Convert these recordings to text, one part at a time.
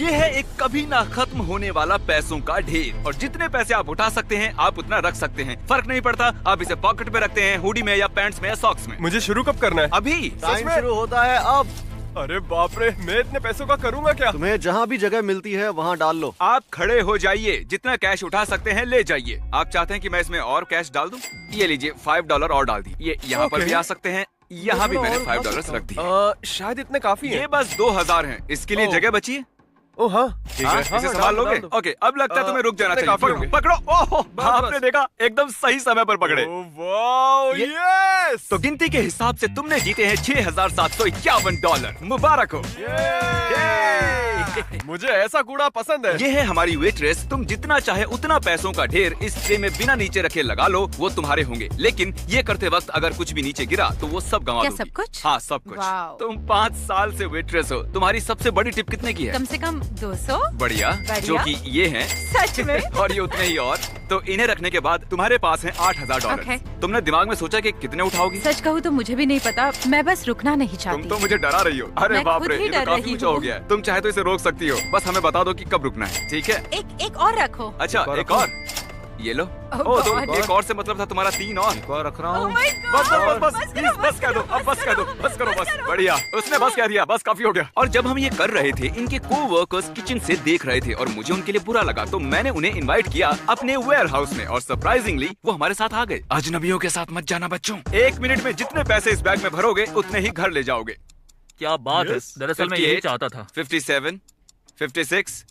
ये है एक कभी ना खत्म होने वाला पैसों का ढेर, और जितने पैसे आप उठा सकते हैं आप उतना रख सकते हैं। फर्क नहीं पड़ता आप इसे पॉकेट में रखते हैं, हुडी में या पैंट्स में या सॉक्स में। मुझे शुरू कब करना है? अभी। टाइम शुरू होता है अब। अरे बाप रे, मैं इतने पैसों का करूँगा क्या? तुम्हें जहाँ भी जगह मिलती है वहाँ डाल लो। आप खड़े हो जाइए, जितना कैश उठा सकते हैं ले जाइए। आप चाहते हैं कि मैं इसमें और कैश डाल दूं? ये लीजिए $5 और डाल दी। ये यहाँ पर भी आ सकते हैं, यहाँ भी मैंने $5 रख दिए। शायद इतने काफी है। ये बस 2000 हैं। इसके लिए जगह बची है? ओह हाँ, ठीक है। इसे संभाल लोगे? ओके, अब लगता है तुम्हें रुक जाना चाहिए। पकड़ो, पकड़ो। ओह, आपने देखा, एकदम सही समय पर पकड़े। Wow, yes! तो गिनती के हिसाब से तुमने जीते हैं $6751। मुबारक हो। मुझे ऐसा कूड़ा पसंद है। ये है हमारी वेट्रेस। तुम जितना चाहे उतना पैसों का ढेर इस ट्रे में बिना नीचे रखे लगा लो, वो तुम्हारे होंगे। लेकिन ये करते वक्त अगर कुछ भी नीचे गिरा तो वो सब गंवा दोगी। सब कुछ? हाँ, सब कुछ। तुम 5 साल से वेट्रेस हो। तुम्हारी सबसे बड़ी टिप कितने की है? कम से कम 200। बढ़िया। जो कि ये हैं। सच में? और ये उतने ही और। तो इन्हें रखने के बाद तुम्हारे पास है $8000। तुमने दिमाग में सोचा कि कितने उठाओगी? सच कहूँ तो मुझे भी नहीं पता, मैं बस रुकना नहीं चाहती। तुम तो मुझे डरा रही हो। अरे बाप रे, ये तो काफी ऊंचा हो गया है। तुम चाहे तो इसे रोक सकती हो, बस हमें बता दो कि कब रुकना है, ठीक है? एक और रखो। अच्छा, एक और। ये लो। तो एक और से मतलब था तुम्हारा 3 और। एक और रख रहा हूँ। बस कह दो, अब बस कह दो, बस करो, बस। बढ़िया, उसने बस कह दिया, बस काफी हो गया। और जब हम ये कर रहे थे, इनके को-वर्कर्स किचन से देख रहे थे और मुझे उनके लिए बुरा लगा, तो मैंने उन्हें इनवाइट किया अपने वेयर हाउस में, और सरप्राइजिंगली वो हमारे साथ आ गए। अजनबियों के साथ मत जाना बच्चों। 1 मिनट में जितने पैसे इस बैग में भरोगे उतने ही घर ले जाओगे। क्या बात है, दरअसल मैं यही चाहता था। 57, 56,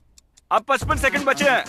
अब 55 सेकंड बचे हैं।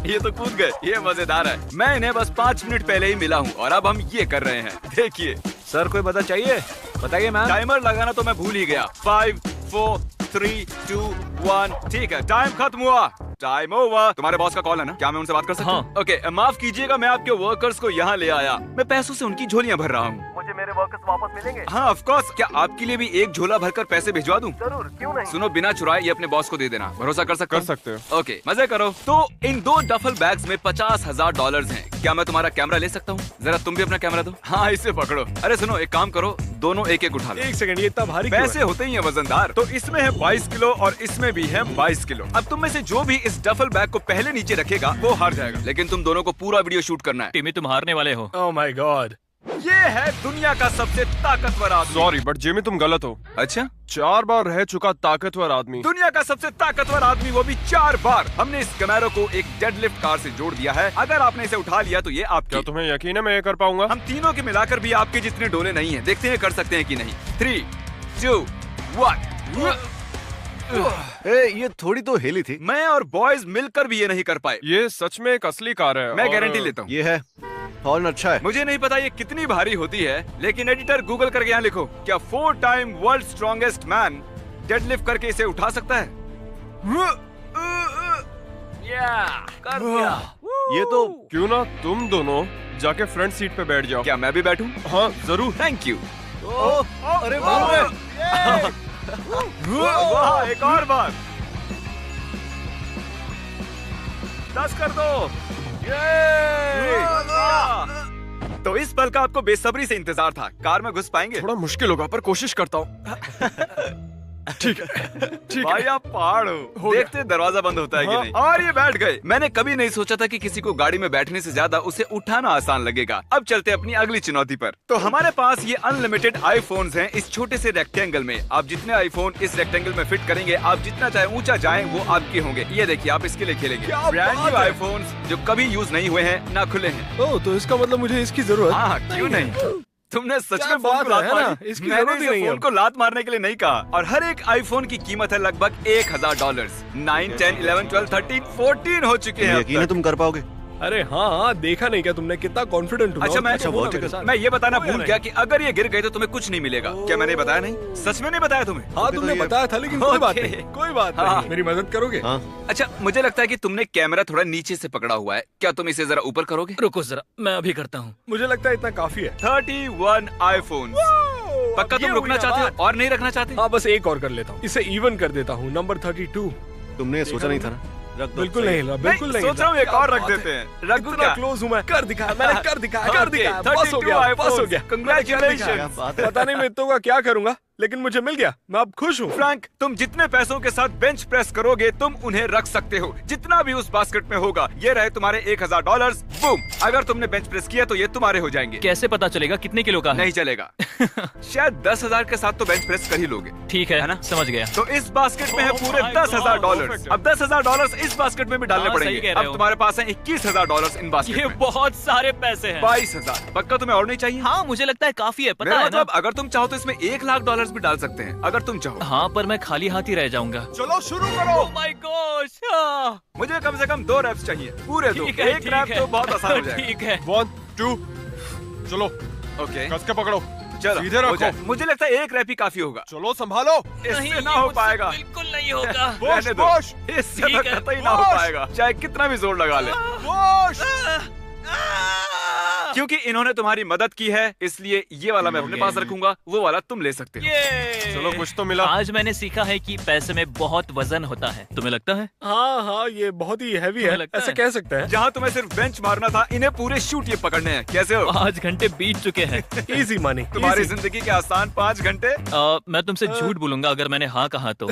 ये तो कूद गए, ये मजेदार है। मैं इन्हें बस 5 मिनट पहले ही मिला हूँ और अब हम ये कर रहे हैं, देखिए। सर कोई मदद चाहिए? बताइए मैम। टाइमर लगाना तो मैं भूल ही गया। 5, 4, 3, 2, 1। ठीक है, टाइम खत्म हुआ। Time over. तुम्हारे बॉस का कॉल है ना? क्या मैं उनसे बात कर सकता हूँ? ओके, माफ कीजिएगा, मैं आपके वर्कर्स को यहाँ ले आया। मैं पैसों से उनकी झोलियाँ भर रहा हूँ। मुझे मेरे वर्कर्स वापस मिलेंगे? हाँ, ऑफ कोर्स। क्या आपके लिए भी एक झोला भरकर पैसे भिजवा दूँ? जरूर, क्यों नहीं। सुनो, बिना चुराए ये अपने बॉस को दे देना। भरोसा कर सकते हो? ओके, मजे करो। तो इन 2 डफल बैग्स में $50,000 हैं। क्या मैं तुम्हारा कैमरा ले सकता हूँ? जरा तुम भी अपना कैमरा दो। हाँ, इसे पकड़ो। अरे सुनो, एक काम करो, दोनों एक एक उठा लो। 1 सेकंड, ये इतना भारी पैसे होते ही है वजनदार। तो इसमें है 22 किलो और इसमें भी है 22 किलो। अब तुम में से जो भी इस डफल बैग को पहले नीचे रखेगा वो हार जाएगा। लेकिन तुम दोनों को पूरा वीडियो शूट करना है। टिमी, तुम हारने वाले हो। Oh my God. ये है दुनिया का सबसे ताकतवर आदमी। सॉरी बट जिमी तुम गलत हो। अच्छा? 4 बार रह चुका ताकतवर आदमी। दुनिया का सबसे ताकतवर आदमी, वो भी 4 बार। हमने इस कैमरो को एक डेडलिफ्ट कार से जोड़ दिया है। अगर आपने इसे उठा लिया तो ये आपकी। क्या तुम्हें यकीन है मैं ये कर पाऊंगा? हम तीनों के मिलाकर भी आपके जितने डोले नहीं हैं। देखते हैं कर सकते हैं कि नहीं। 3, 2, 1। ये थोड़ी तो हिली थी। मैं और बॉयज मिलकर भी ये नहीं कर पाए। ये सच में एक असली कार है। मैं गारंटी लेता हूँ। ये है, हॉर्न अच्छा है। मुझे नहीं पता ये कितनी भारी होती है, लेकिन एडिटर गूगल करके यहाँ लिखो, क्या 4 time world strongest man deadlift करके इसे उठा सकता है? कर दिया। ये तो क्यों ना तुम दोनों जाके फ्रंट सीट पे बैठ जाओ। क्या मैं भी बैठूं? हाँ जरूर। Thank you. अरे बाप रे। वाह, एक और बार। 10 कर दो। तो इस पल का आपको बेसब्री से इंतजार था। कार में घुस पाएंगे? थोड़ा मुश्किल होगा पर कोशिश करता हूँ। ठीक है, ठीक भाई है। आप पहाड़ हो। देखते हैं दरवाजा बंद होता है कि नहीं। और ये बैठ गए। मैंने कभी नहीं सोचा था कि किसी को गाड़ी में बैठने से ज्यादा उसे उठाना आसान लगेगा। अब चलते हैं अपनी अगली चुनौती पर। तो हमारे पास ये अनलिमिटेड आईफोन्स हैं इस छोटे से रेक्टेंगल में। आप जितने आईफोन इस रेक्टेंगल में फिट करेंगे, आप जितना चाहे ऊंचा जाएं वो आपके होंगे। ये देखिए, आप इसके लिए खेलेंगे। ब्रांड न्यू आईफोन्स जो कभी यूज नहीं हुए हैं, ना खुले हैं। ओह, तो इसका मतलब मुझे इसकी जरूरत? हाँ, क्यों नहीं। तुमने सच क्या में फोन बात को लात है ना? मारी? इसकी मैंने जरूरत ही इसे नहीं है। फोन को लात मारने के लिए नहीं कहा। और हर एक आईफोन की कीमत है लगभग $1000। 9, 10, 11, 12, 13, 14 हो चुके हैं। यकीन है तुम कर पाओगे? अरे हाँ, देखा नहीं क्या तुमने कितना कॉन्फिडेंट हूँ। अच्छा, मैं ये बताना कोई भूल नहीं। गया कि अगर ये गिर गए तो तुम्हें कुछ नहीं मिलेगा। क्या मैंने बताया नहीं? सच में नहीं बताया तुम्हें? हाँ तुमने बताया था, लेकिन कोई बात ओके। नहीं, कोई बात हाँ। नहीं। मेरी मदद करोगे? हाँ। अच्छा, मुझे लगता है कि तुमने कैमरा थोड़ा नीचे से पकड़ा हुआ है। क्या तुम इसे जरा ऊपर करोगे? रुको जरा, मैं अभी करता हूँ। मुझे लगता है इतना काफी है। 31 आईफोन। पक्का तुम रुकना चाहते हो और नहीं रखना चाहते? हाँ, बस एक और कर लेता हूँ। इसे इवन कर देता हूँ। नंबर 32। तुमने सोचा नहीं था ना? रख दो। बिल्कुल नहीं हिला, बिल्कुल नहीं। सोच रहा हूँ एक और रख देते हैं। रख दूं क्या? क्लोज हूँ मैं। कर दिखाया मैंने, कर दिखाया, कर Okay, दिखाया। बस हो 32 गया, बस हो iPhones. गया। Congratulations. क्या बात है। पता नहीं मैं इतनों का क्या करूंगा। लेकिन मुझे मिल गया, मैं अब खुश हूँ। फ्रैंक, तुम जितने पैसों के साथ बेंच प्रेस करोगे तुम उन्हें रख सकते हो, जितना भी उस बास्केट में होगा। ये रहे तुम्हारे $1000। बूम, अगर तुमने बेंच प्रेस किया तो ये तुम्हारे हो जाएंगे। कैसे पता चलेगा कितने किलो का है? नहीं चलेगा। शायद 10,000 के साथ तो बेंच प्रेस कर ही लोगे। ठीक है ना, समझ गया। तो इस बास्केट में है पूरे $10,000। अब $10,000 इस बास्केट में भी डालने हाँ, सही पड़ेंगे। कह रहे अब हो। तुम्हारे पास है $21,000 इन बास्केट ये में। बहुत सारे पैसे हैं। 22,000। पक्का तुम्हें और नहीं चाहिए? हाँ, मुझे लगता है काफी है, पता मेरा है ना? मतलब अगर तुम चाहो तो इसमें $1,00,000 भी डाल सकते हैं, अगर तुम चाहो। हाँ, पर मैं खाली हाथ ही रह जाऊंगा। चलो शुरू करो। Oh my gosh! हाँ। मुझे कम से कम 2 रैप्स चाहिए, पूरे 2। ठीक है, एक ठीक रैप है। तो बहुत आसान हो जाएगा। ठीक है। 1 2 चलो ओके, कस के पकड़ो। चलो सीधे हो रखो। जाए। मुझे लगता है एक रैप ही काफी होगा। चलो संभालो। इससे ना ये हो मुझसे पाएगा। बिल्कुल नहीं होगा। बोश, रहने दो। बोश। इससे तो ठीक है, कतई ना हो बोश। पाएगा, चाहे कितना भी जोर लगा ले। बोश। क्योंकि इन्होंने तुम्हारी मदद की है, इसलिए ये वाला मैं अपने पास रखूंगा, वो वाला तुम ले सकते हो। ये चलो कुछ तो मिला। आज मैंने सीखा है कि पैसे में बहुत वजन होता है। तुम्हें लगता है? हाँ हाँ, ये बहुत ही हैवी तुम्हें है, लगता ऐसे है? कह सकते हैं। जहाँ तुम्हें सिर्फ बेंच मारना था, इन्हें पूरे शूट ये पकड़ने हैं। कैसे हो? 5 घंटे बीत चुके हैं। Easy money. तुम्हारी जिंदगी के आसान 5 घंटे। मैं तुमसे झूठ बोलूंगा अगर मैंने हाँ कहा तो।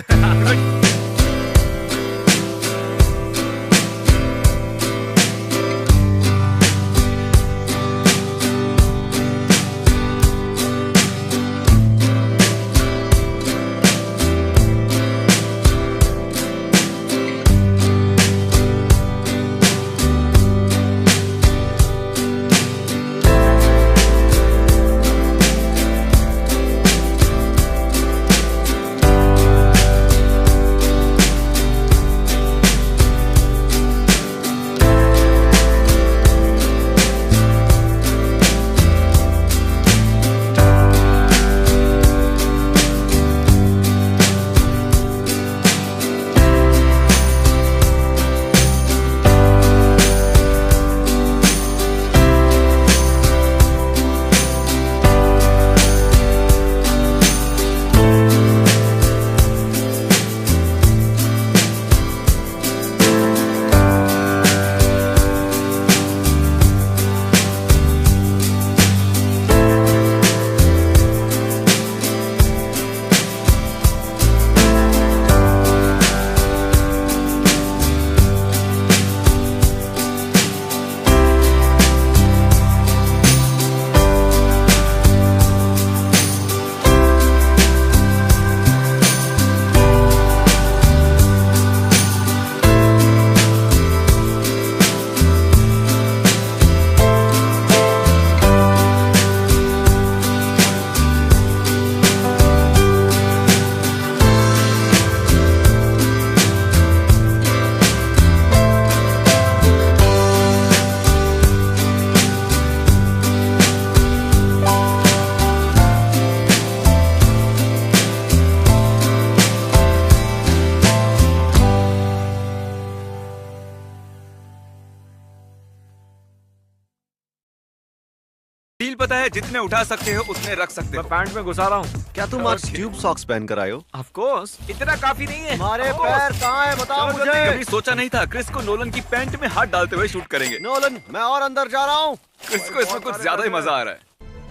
डील पता है, जितने उठा सकते हो उतने रख सकते मैं हो। पैंट में घुसा रहा हूँ। क्या तुम आज ट्यूब सॉक्स पहन कर आए हो? ऑफ कोर्स, इतना काफी नहीं है। हमारे पैर कहाँ है बताओ कभी मुझे। सोचा नहीं था क्रिस को नोलन की पैंट में हाथ डालते हुए शूट करेंगे। नोलन, मैं और अंदर जा रहा हूँ। क्रिस को इसमें कुछ ज्यादा ही मजा आ रहा है।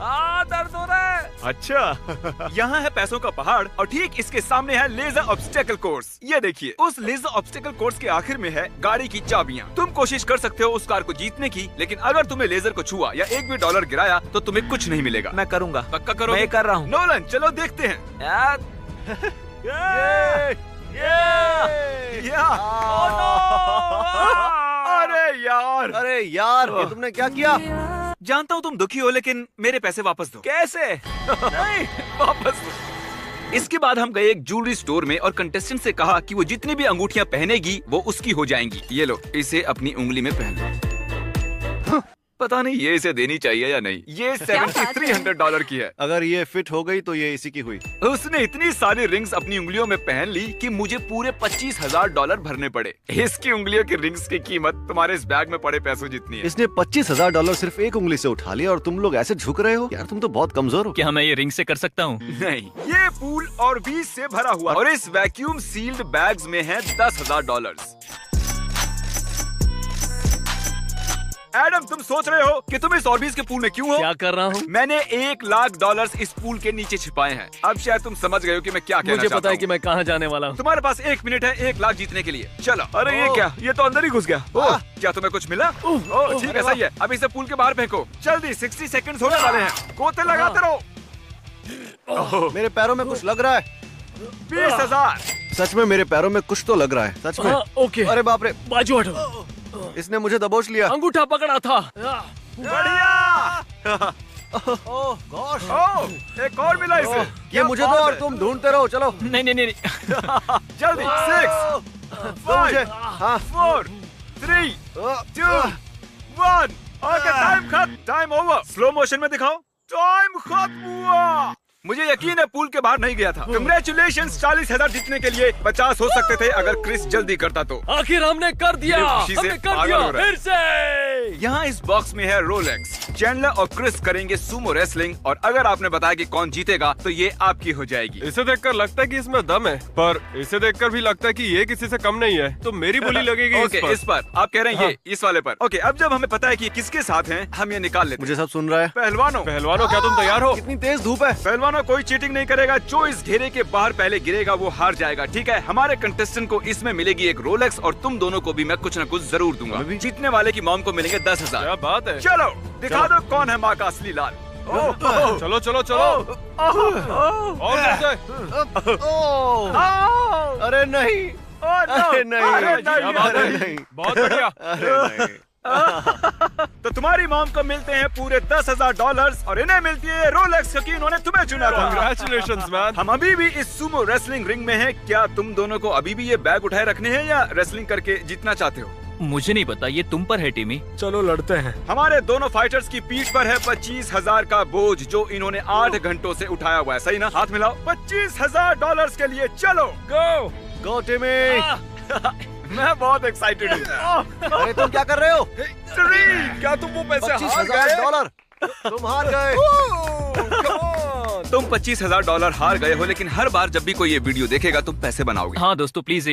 दर्द हो रहा है। अच्छा। यहाँ है पैसों का पहाड़ और ठीक इसके सामने है लेजर ऑब्स्टेकल कोर्स। ये देखिए, उस लेजर ऑब्स्टेकल कोर्स के आखिर में है गाड़ी की चाबियाँ। तुम कोशिश कर सकते हो उस कार को जीतने की, लेकिन अगर तुमने लेजर को छुआ या एक भी डॉलर गिराया तो तुम्हें कुछ नहीं मिलेगा। मैं करूंगा। पक्का करो? मैं कर रहा हूँ। नोलन, चलो देखते हैं। अरे यार, अरे यार, ये तुमने क्या किया? जानता हूँ तुम दुखी हो, लेकिन मेरे पैसे वापस दो। कैसे? नहीं, वापस दो। इसके बाद हम गए एक ज्वेलरी स्टोर में और कंटेस्टेंट से कहा कि वो जितनी भी अंगूठियां पहनेगी वो उसकी हो जाएंगी। ये लो, इसे अपनी उंगली में पहन लो। पता नहीं ये इसे देनी चाहिए या नहीं। ये $7,300 की है। अगर ये फिट हो गई तो ये इसी की हुई। उसने इतनी सारी रिंग्स अपनी उंगलियों में पहन ली कि मुझे पूरे $25,000 भरने पड़े। इसकी उंगलियों की रिंग्स की कीमत तुम्हारे इस बैग में पड़े पैसों जितनी है। इसने $25,000 सिर्फ एक उंगली से उठा लिया और तुम लोग ऐसे झुक रहे हो? यार तुम तो बहुत कमजोर हो। क्या मैं ये रिंग से कर सकता हूँ? नहीं, ये पूल और बीज से भरा हुआ और इस वैक्यूम सील्ड बैग्स में है $10,000। एडम, तुम सोच रहे हो कि तुम इस ऑर्बिस के पूल में क्यों हो? क्या कर रहा हूँ? मैंने $1,00,000 इस पूल के नीचे छिपाए हैं। अब शायद तुम समझ गए हो कि मैं क्या कहना मुझे चाहता पता है हूँ। कि मैं कहाँ जाने वाला हूँ। तुम्हारे पास 1 मिनट है 1,00,000 जीतने के लिए। चलो। अरे ये क्या? ये तो अंदर ही घुस गया। ओह, क्या तुम्हें कुछ मिला? ओह, ठीक है, सही है। अब इसे पूल के बाहर फेंको। जल्दी, 60 सेकंड्स होने वाले हैं। गोते लगाते रहो। मेरे पैरों में कुछ लग रहा है। 20,000। सच में मेरे पैरों में कुछ तो लग रहा है, सच में। हाँ, ओके। अरे बाप रे, बाजू हटो। इसने मुझे दबोच लिया। अंगूठा पकड़ा था। बढ़िया। ओह गॉश, ओह, एक और मिला इसे। ये क्या मुझे दो बात और है। तुम ढूंढते रहो। चलो नहीं नहीं नहीं नहीं। जल्दी। 6 दो मुझे। 5 हाँ 4 3 2 1। ओके, टाइम खत्म। Time over. स्लो मोशन में दिखाओ। टाइम खत्म हुआ। मुझे यकीन है पूल के बाहर नहीं गया था। कंग्रेचुलेशंस, 40,000 जीतने के लिए 50 हो सकते थे अगर क्रिस जल्दी करता तो। आखिर हमने कर दिया। ये खुशी से हमने कर पागल दिया हो रहा है। फिर से। यहाँ इस बॉक्स में है रोलेक्स। चैंडलर और क्रिस करेंगे सुमो रेसलिंग और अगर आपने बताया कि कौन जीतेगा तो ये आपकी हो जाएगी। इसे देखकर लगता है कि इसमें दम है, पर इसे देखकर भी लगता है कि ये किसी से कम नहीं है, तो मेरी बोली लगेगी ओके, इस पर आप कह रहे हैं ये इस वाले पर। ओके, अब जब हमें पता है कि ये किसके साथ हैं, हम ये निकाल लेते हैं। मुझे सब सुन रहा है। पहलवानों, पहलवानों, क्या तुम तैयार हो? कितनी तेज धूप है। पहलवानों, कोई चीटिंग नहीं करेगा। जो इस घेरे के बाहर पहले गिरेगा वो हार जाएगा, ठीक है? हमारे कंटेस्टेंट को इसमें मिलेगी एक रोलेक्स और तुम दोनों को भी मैं कुछ न कुछ जरूर दूंगा। जीतने वाले की मॉम को मिलेंगे 10,000। क्या बात है। चलो दिखा दो कौन है माँ का असली लाल। ओह, चलो चलो चलो, और कैसे? ओह, अरे नहीं, अरे नहीं, क्या बात अरे है? नहीं, बहुत बढ़िया। अरे नहीं। तो तुम्हारी मॉम को मिलते हैं पूरे $10,000 और इन्हें मिलती है रोलेक्स क्योंकि इन्होंने तुम्हें चुना था। Congratulations, man. हम अभी भी इस सुमो रेसलिंग रिंग में हैं। क्या तुम दोनों को अभी भी ये बैग उठाए रखने हैं या रेसलिंग करके जीतना चाहते हो? मुझे नहीं पता, ये तुम पर है टीमी। चलो लड़ते हैं। हमारे दोनों फाइटर्स की पीठ पर है 25,000 का बोझ जो इन्होंने 8 घंटों से उठाया हुआ है, सही ना? हाथ मिलाओ। $25,000 के लिए चलो। गो। गो टिमी। मैं बहुत एक्साइटेड हूँ। अरे तुम क्या कर रहे हो? क्या तुम वो पैसे हार गए? $25,000 तुम हार गए। तुम $25,000 हार गए हो, लेकिन हर बार जब भी कोई ये वीडियो देखेगा तुम पैसे बनाओगे। हाँ दोस्तों, प्लीज